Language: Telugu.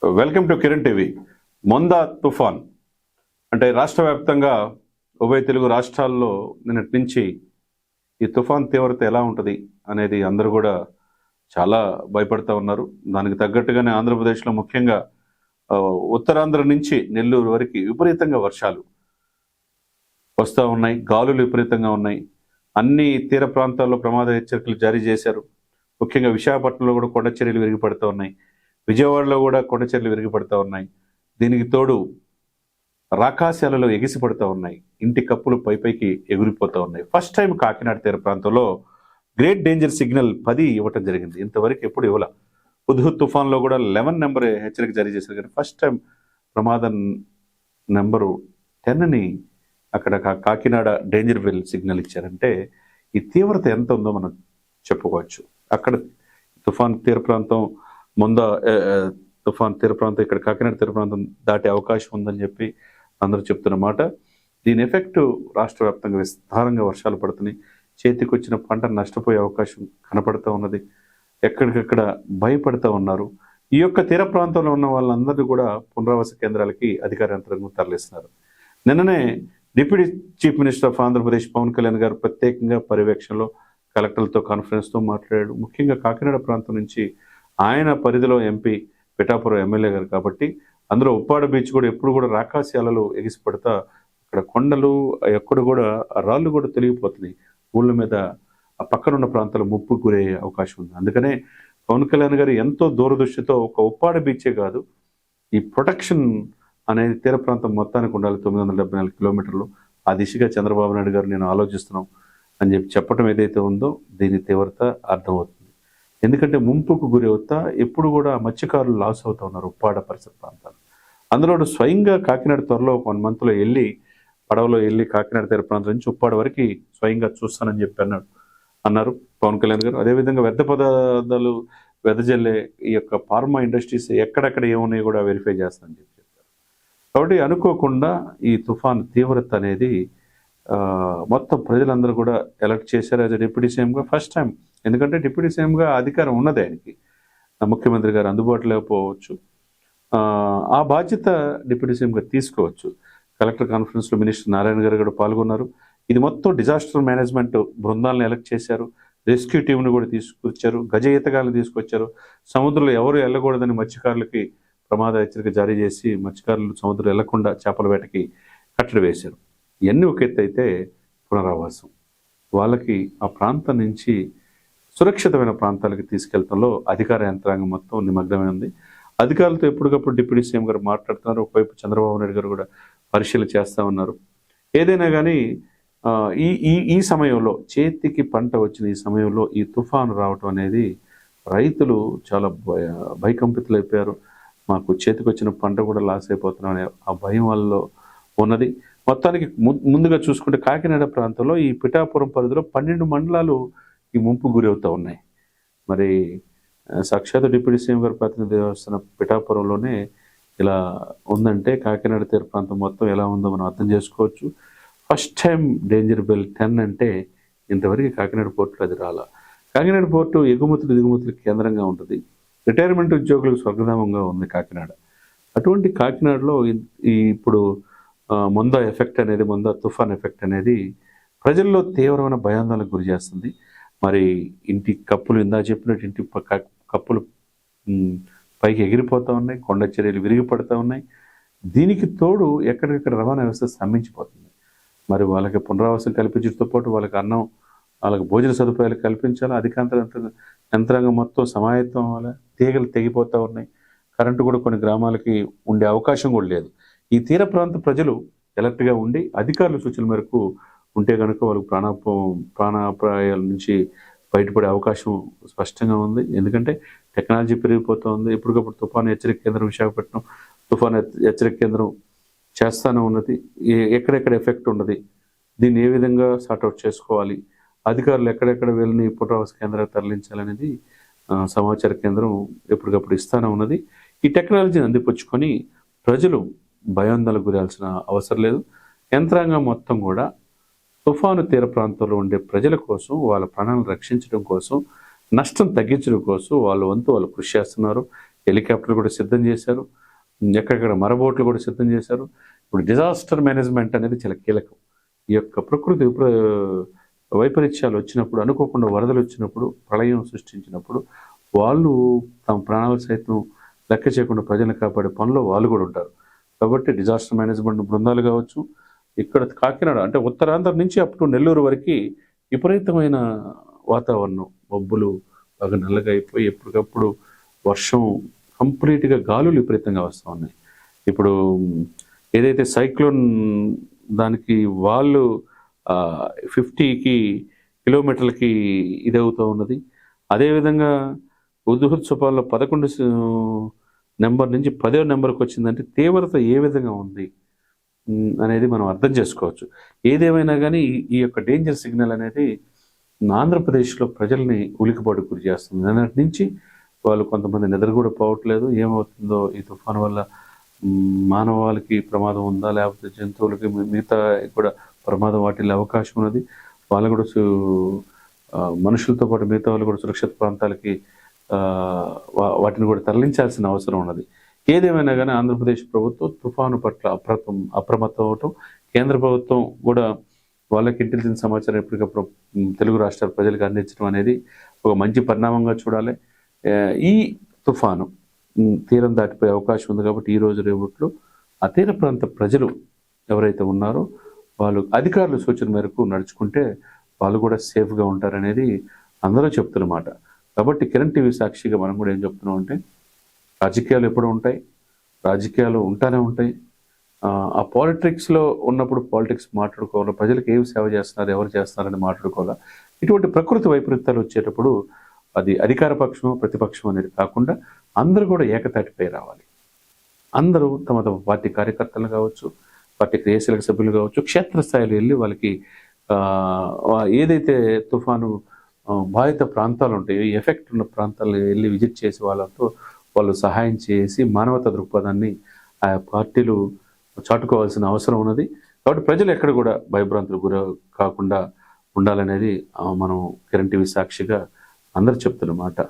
Welcome to Kiran TV. Montha తుఫాన్ అంటే రాష్ట్ర వ్యాప్తంగా ఉభయ తెలుగు రాష్ట్రాల్లో నిన్నటి నుంచి ఈ తుఫాన్ తీవ్రత ఎలా ఉంటుంది అనేది అందరూ కూడా చాలా భయపడుతూ ఉన్నారు. దానికి తగ్గట్టుగానే ఆంధ్రప్రదేశ్లో ముఖ్యంగా ఉత్తరాంధ్ర నుంచి నెల్లూరు వరకు విపరీతంగా వర్షాలు వస్తూ ఉన్నాయి, గాలులు విపరీతంగా ఉన్నాయి. అన్ని తీర ప్రాంతాల్లో ప్రమాద హెచ్చరికలు జారీ చేశారు. ముఖ్యంగా విశాఖపట్నంలో కూడా కొండ చర్యలు విరిగిపడుతూ ఉన్నాయి, విజయవాడలో కూడా కొండ చర్యలు విరిగిపడుతూ ఉన్నాయి. దీనికి తోడు రాకాశాలలో ఎగిసిపడుతూ ఉన్నాయి, ఇంటి కప్పులు పైకి ఎగిరిపోతూ ఉన్నాయి. ఫస్ట్ టైం కాకినాడ తీర ప్రాంతంలో గ్రేట్ డేంజర్ సిగ్నల్ 10 ఇవ్వటం జరిగింది. ఇంతవరకు ఎప్పుడు ఇవ్వాల. హుద్హుద్ తుఫాన్లో కూడా 11 నెంబర్ హెచ్చరిక జారీ చేశారు, కానీ ఫస్ట్ టైం ప్రమాదం నెంబరు 10ని అక్కడ కాకినాడ డేంజర్ బెల్ సిగ్నల్ ఇచ్చారంటే ఈ తీవ్రత ఎంత ఉందో మనం చెప్పుకోవచ్చు. అక్కడ తుఫాన్ తీర ప్రాంతం ముందా తుఫాన్ తీర ప్రాంతం ఇక్కడ కాకినాడ తీర ప్రాంతం దాటే అవకాశం ఉందని చెప్పి అందరూ చెప్తున్న మాట. దీని ఎఫెక్ట్ రాష్ట్ర వ్యాప్తంగా విస్తారంగా వర్షాలు పడుతున్నాయి. చేతికి వచ్చిన పంట నష్టపోయే అవకాశం కనపడుతూ ఉన్నది. ఎక్కడికక్కడ భయపడుతూ ఉన్నారు. ఈ యొక్క తీర ప్రాంతంలో ఉన్న వాళ్ళందరూ కూడా పునరావాస కేంద్రాలకి అధికార యంత్రాంగం తరలిస్తున్నారు. నిన్ననే deputy chief minister of Andhra Pradesh Pawan Kalyan గారు ప్రత్యేకంగా పర్యవేక్షణలో కలెక్టర్లతో కాన్ఫరెన్స్తో మాట్లాడాడు. ముఖ్యంగా కాకినాడ ప్రాంతం నుంచి ఆయన పరిధిలో ఎంపీ పిఠాపురం ఎమ్మెల్యే గారు కాబట్టి అందులో ఉప్పాడ బీచ్ కూడా ఎప్పుడు కూడా రాకాశాలలో ఎగిసిపడతా అక్కడ కొండలు ఎక్కడ కూడా రాళ్ళు కూడా తొలగిపోతున్నాయి. ఊళ్ళ మీద ఆ పక్కనున్న ప్రాంతాలు ముప్పు గురయ్యే అవకాశం ఉంది. అందుకనే పవన్ కళ్యాణ్ గారు ఎంతో దూరదృష్టితో ఒక ఉప్పాడ బీచే కాదు, ఈ ప్రొటెక్షన్ అనేది తీర ప్రాంతం మొత్తానికి ఉండాలి. 974 కిలోమీటర్లు ఆ దిశగా చంద్రబాబు నాయుడు గారు నేను ఆలోచిస్తున్నాం అని చెప్పి చెప్పడం ఏదైతే ఉందో దీని తీవ్రత అర్థమవుతుంది. ఎందుకంటే ముంపుకు గురి అవుతా ఎప్పుడు కూడా మత్స్యకారులు లాస్ అవుతూ ఉన్నారు ఉప్పాడ పరిసర ప్రాంతాలు. అందులో స్వయంగా కాకినాడ త్వరలో 1 మంత్లో వెళ్ళి పడవలో వెళ్ళి కాకినాడ తీర ప్రాంతం నుంచి ఉప్పాడ వరకు స్వయంగా చూస్తానని చెప్పి అన్నారు పవన్ కళ్యాణ్ గారు. అదేవిధంగా వ్యర్థ పదార్థాలు వెదజల్లే ఈ యొక్క ఫార్మా ఇండస్ట్రీస్ ఎక్కడెక్కడ ఏమున్నాయో కూడా వెరిఫై చేస్తానని చెప్పి చెప్పారు. కాబట్టి అనుకోకుండా ఈ తుఫాన్ తీవ్రత అనేది మొత్తం ప్రజలందరూ కూడా ఎలక్ట్ చేశారు యాజ్ డిప్యూటీ సీఎంగా ఫస్ట్ టైం. ఎందుకంటే డిప్యూటీ సీఎంగా అధికారం ఉన్నది ఆయనకి, ముఖ్యమంత్రి గారు అందుబాటులో లేకపోవచ్చు, ఆ బాధ్యత డిప్యూటీ సీఎంగా తీసుకోవచ్చు. కలెక్టర్ కాన్ఫరెన్స్లో మినిస్టర్ నారాయణ గారు కూడా పాల్గొన్నారు. ఇది మొత్తం డిజాస్టర్ మేనేజ్మెంట్ బృందాలను ఎలక్ట్ చేశారు, రెస్క్యూ టీంను కూడా తీసుకొచ్చారు, గజ ఈతగాలను తీసుకొచ్చారు. సముద్రంలో ఎవరు వెళ్ళకూడదని మత్స్యకారులకి ప్రమాద హెచ్చరిక జారీ చేసి మత్స్యకారులు సముద్రం వెళ్లకుండా చేపల వేటకి కట్టడి వేశారు. ఇవన్నీ ఒక ఎత్తు అయితే పునరావాసం వాళ్ళకి ఆ ప్రాంతం నుంచి సురక్షితమైన ప్రాంతాలకు తీసుకెళ్లడంలో అధికార యంత్రాంగం మొత్తం నిమగ్నమై ఉంది. అధికారులతో ఎప్పటికప్పుడు డిప్యూటీ సీఎం గారు మాట్లాడుతున్నారు. ఒకవైపు చంద్రబాబు నాయుడు గారు కూడా పరిశీలన చేస్తూ ఉన్నారు. ఏదైనా కానీ ఈ సమయంలో చేతికి పంట వచ్చిన ఈ సమయంలో ఈ తుఫాను రావటం అనేది రైతులు చాలా భయకంపితులైపోయారు. మాకు చేతికి వచ్చిన పంట కూడా లాస్ అయిపోతున్నాం అనే ఆ భయం వాళ్ళలో ఉన్నది. మొత్తానికి ముందుగా చూసుకుంటే కాకినాడ ప్రాంతంలో ఈ పిఠాపురం పరిధిలో 12 మండలాలు ఈ ముంపు గురి అవుతూ ఉన్నాయి. మరి సాక్షాత్ డిప్యూటీ సీఎం గారు ప్రతినిధి వస్తున్న పిఠాపురంలోనే ఇలా ఉందంటే కాకినాడ తీర ప్రాంతం మొత్తం ఎలా ఉందో మనం అర్థం చేసుకోవచ్చు. ఫస్ట్ టైం డేంజర్ బెల్ 10 అంటే ఇంతవరకు కాకినాడ పోర్టులో అది రాలా. కాకినాడ పోర్టు ఎగుమతులు దిగుమతులు కేంద్రంగా ఉంటుంది. రిటైర్మెంట్ ఉద్యోగులకు స్వర్గధామంగా ఉంది కాకినాడ. అటువంటి కాకినాడలో ఇప్పుడు ముందా ఎఫెక్ట్ అనేది, ముందా తుఫాన్ ఎఫెక్ట్ అనేది ప్రజల్లో తీవ్రమైన భయాందోళనకు గురి చేస్తుంది. మరి ఇంటి కప్పులు ఇందా చెప్పినట్టు ఇంటి కప్పులు పైకి ఎగిరిపోతూ ఉన్నాయి, కొండ చర్యలు విరిగిపడుతూ ఉన్నాయి. దీనికి తోడు ఎక్కడికక్కడ రవాణా వ్యవస్థ స్తంభించిపోతుంది. మరి వాళ్ళకి పునరావాసం కల్పించడంతో పాటు వాళ్ళకి అన్నం, వాళ్ళకి భోజన సదుపాయాలు కల్పించాలి. అధికార యంత్రాంగం మొత్తం సమాయత్తం అవ్వాలి. తీగలు తెగిపోతూ ఉన్నాయి. కరెంటు కూడా కొన్ని గ్రామాలకి ఉండే అవకాశం కూడా లేదు. ఈ తీర ప్రాంత ప్రజలు ఎలర్ట్గా ఉండి అధికారుల సూచనల మేరకు ఉంటే కనుక వాళ్ళకు ప్రాణాపాయాల నుంచి బయటపడే అవకాశం స్పష్టంగా ఉంది. ఎందుకంటే టెక్నాలజీ పెరిగిపోతూ ఉంది. ఎప్పటికప్పుడు తుఫాను హెచ్చరిక కేంద్రం విశాఖపట్నం తుఫాను హెచ్చరిక కేంద్రం చేస్తూనే ఉన్నది. ఎక్కడెక్కడ ఎఫెక్ట్ ఉన్నది, దీన్ని ఏ విధంగా సార్ట్అవుట్ చేసుకోవాలి, అధికారులు ఎక్కడెక్కడ వెళ్ళని పునరావాస కేంద్రాలు తరలించాలనేది సమాచార కేంద్రం ఎప్పటికప్పుడు ఇస్తూనే ఉన్నది. ఈ టెక్నాలజీని అందిపుచ్చుకొని ప్రజలు భయాందోళనకు గురాల్సిన అవసరం లేదు. యంత్రాంగం మొత్తం కూడా తుఫాను తీర ప్రాంతంలో ఉండే ప్రజల కోసం, వాళ్ళ ప్రాణాలను రక్షించడం కోసం, నష్టం తగ్గించడం కోసం వాళ్ళ వంతు వాళ్ళు కృషి చేస్తున్నారు. హెలికాప్టర్లు కూడా సిద్ధం చేశారు, ఎక్కడెక్కడ మరబోట్లు కూడా సిద్ధం చేశారు. ఇప్పుడు డిజాస్టర్ మేనేజ్మెంట్ అనేది చాలా కీలకం. ఈ యొక్క ప్రకృతి వైపరీత్యాలు వచ్చినప్పుడు, అనుకోకుండా వరదలు వచ్చినప్పుడు, ప్రళయం సృష్టించినప్పుడు వాళ్ళు తమ ప్రాణాలు సైతం లెక్క చేయకుండా ప్రజలను కాపాడే పనిలో వాళ్ళు కూడా ఉంటారు. కాబట్టి డిజాస్టర్ మేనేజ్మెంట్ బృందాలు కావచ్చు, ఇక్కడ కాకినాడ అంటే ఉత్తరాంధ్ర నుంచి అప్ టు నెల్లూరు వరకు విపరీతమైన వాతావరణం, మబ్బులు బాగా నల్లగా అయిపోయి ఎప్పటికప్పుడు వర్షం, కంప్లీట్గా గాలులు విపరీతంగా వస్తూ ఉన్నాయి. ఇప్పుడు ఏదైతే సైక్లోన్ దానికి వాళ్ళు 50 కిలోమీటర్లకి ఇదవుతూ ఉన్నది. అదేవిధంగా హుద్హుద్ తుఫాన్లో 11 నెంబర్ నుంచి 10వ నెంబర్కి వచ్చిందంటే తీవ్రత ఏ విధంగా ఉంది అనేది మనం అర్థం చేసుకోవచ్చు. ఏదేమైనా కానీ ఈ యొక్క డేంజర్ సిగ్నల్ అనేది ఆంధ్రప్రదేశ్లో ప్రజల్ని ఉలికిపాటు గురి చేస్తుంది. నిన్నటి నుంచి వాళ్ళు కొంతమంది నిద్ర కూడా పోవట్లేదు. ఏమవుతుందో ఈ తుఫాను వల్ల మానవాళికి ప్రమాదం ఉందా, లేకపోతే జంతువులకి మిగతా కూడా ప్రమాదం వాటిల్లే అవకాశం ఉన్నది. వాళ్ళు కూడా మనుషులతో పాటు మిగతా వాళ్ళు కూడా సురక్షిత ప్రాంతాలకి వాటిని కూడా తరలించాల్సిన అవసరం ఉన్నది. ఏదేమైనా కానీ ఆంధ్రప్రదేశ్ ప్రభుత్వం తుఫాను పట్ల అప్రమత్తం అవటం, కేంద్ర ప్రభుత్వం కూడా వాళ్ళకి ఇంటెలిజెన్స్ సమాచారం ఎప్పటికప్పుడు తెలుగు రాష్ట్రాల ప్రజలకు అందించడం అనేది ఒక మంచి పరిణామంగా చూడాలి. ఈ తుఫాను తీరం దాటిపోయే అవకాశం ఉంది కాబట్టి ఈ రోజు రేపట్లో ఆ తీర ప్రాంత ప్రజలు ఎవరైతే ఉన్నారో వాళ్ళు అధికారుల సూచన మేరకు నడుచుకుంటే వాళ్ళు కూడా సేఫ్గా ఉంటారనేది అందరూ చెప్తున్నమాట. కాబట్టి కిరణ్ టీవీ సాక్షిగా మనం కూడా ఏం చెప్తున్నాం అంటే, రాజకీయాలు ఎప్పుడు ఉంటాయి, రాజకీయాలు ఉంటానే ఉంటాయి. ఆ పాలిటిక్స్లో ఉన్నప్పుడు పాలిటిక్స్ మాట్లాడుకోవాలి, ప్రజలకు ఏమి సేవ చేస్తున్నారు, ఎవరు చేస్తున్నారని మాట్లాడుకోవాలా. ఇటువంటి ప్రకృతి వైపరీత్యాలు వచ్చేటప్పుడు అది అధికార పక్షం ప్రతిపక్షం అనేది కాకుండా అందరూ కూడా ఏకతాటిపై రావాలి. అందరూ తమ తమ పార్టీ కార్యకర్తలు కావచ్చు, పార్టీ క్రియాశీలక సభ్యులు కావచ్చు, క్షేత్రస్థాయిలో వెళ్ళి వాళ్ళకి ఏదైతే తుఫాను బాధిత ప్రాంతాలు ఉంటాయో, ఎఫెక్ట్ ఉన్న ప్రాంతాల్లో వెళ్ళి విజిట్ చేసి వాళ్ళతో వాళ్ళు సహాయం చేసి మానవతా దృక్పథాన్ని ఆ పార్టీలు చాటుకోవాల్సిన అవసరం ఉన్నది. కాబట్టి ప్రజలు ఎక్కడ కూడా భయభ్రాంతులు గురి కాకుండా ఉండాలనేది మనం కిరణ్ టీవీ సాక్షిగా అందరు చెప్తున్నమాట.